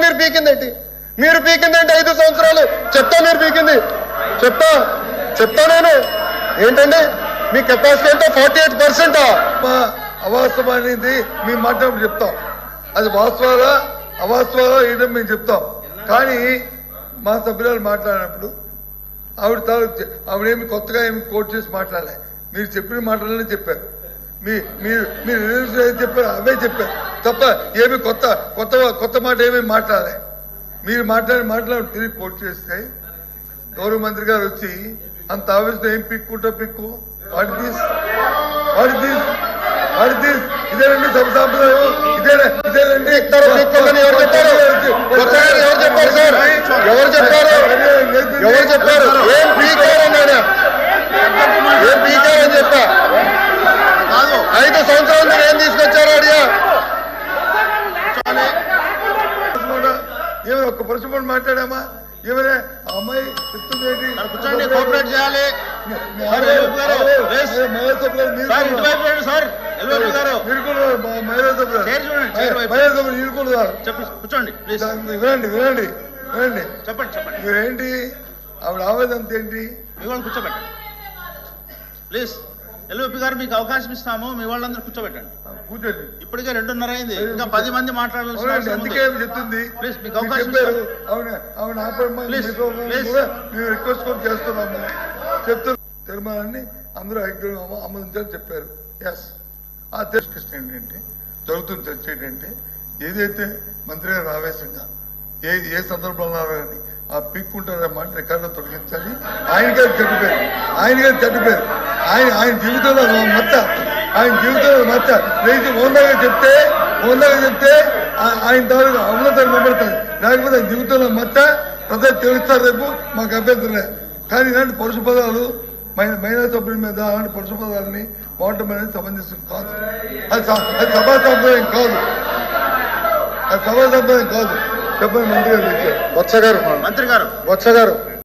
మీరు పీకిందేంటి? 5 సంవత్సరాలు చెప్తా మీరు పీకింది చెప్తా నేను ఏంటండి మీ కెపాసిటీ అంటే 48%. అవాస్తవానికి మీ మాట్లాడి చెప్తాం, అది వాస్తవాలా అవాస్తవాలా ఏంటో మేము చెప్తాం. కానీ మా సభ్యురాలు మాట్లాడినప్పుడు ఆవిడేమి కొత్తగా ఏమి కోట్ చేసి మాట్లాడలే. మీరు చెప్పిన మాటలనే చెప్పారు. మీరు ఏది చెప్పారు అవే చెప్పారు తప్ప ఏమి కొత్త మాట ఏమీ మాట్లాడలే. మీరు మాట్లాడి తిరిగి కోట్ చేస్తే గౌరవ మంత్రి గారు వచ్చి అంత ఆవేశం ఏం పిక్కు ఇదేనండి సభ సాంప్రదాయం, ఇదేనండి ఎవరు చెప్పారు ఏం పీకారని చెప్పా 5 సంవత్సరాలు మీరు ఏం తీసుకొచ్చారు అడిగా ఏమైనా ఒక్క పరుషం మాట్లాడామా? ఏమైనా అమ్మాయి చెప్తుంది ఏంటి? కోఆపరేట్ చేయాలి. కూర్చోండి వినండి చెప్పండి మీరేంటి ఆవిడ ఆవేదన ఏంటి? మీ వాళ్ళు కూర్చోబెట్టండి ప్లీజ్. ఎల్ఓపి గారు మీకు అవకాశం ఇస్తాము, మీ వాళ్ళందరూ కూర్చోబెట్టండి. కూర్చోండి. ఇప్పటికే 2:30 అయింది, ఇంకా 10 మంది మాట్లాడాల్సి అందుకే చెప్తుంది. ప్లీజ్ మీకు అవకాశం మేము రిక్వెస్ట్ కూడా చేస్తున్నాము. చెప్తున్న తీర్మానాన్ని అందరూ ఆమోదించాలని చెప్పారు. ఎస్ ఆ కృష్ణ ఏంటంటే జరుగుతున్న చర్చ ఏంటంటే ఏదైతే మంత్రి గారు ఆవేశంగా ఏ సందర్భంలో కానీ ఆ పీక్కుంటారనే మాట రికార్డులో తొలగించాలి. ఆయన గారు చనిపోయారు. ఆయన జీవితంలో మచ్చ రైతు ఓందాగా చెప్తే ఆయన తాలూకు అమలతను నిలబడతారు. లేకపోతే ఆయన జీవితంలో మచ్చ ప్రజలు తెలుస్తారు. రేపు మాకు అభ్యంతరం లేదు. కానీ ఇలాంటి పరుష పదాలు మహిళా సభ్యుల మీద అలాంటి పరుష పదాలని వాడటం అనేది సమంజసం కాదు. అది సభా సంప్రదాయం కాదు. చెప్పండి మంత్రి గారు. మంత్రి గారు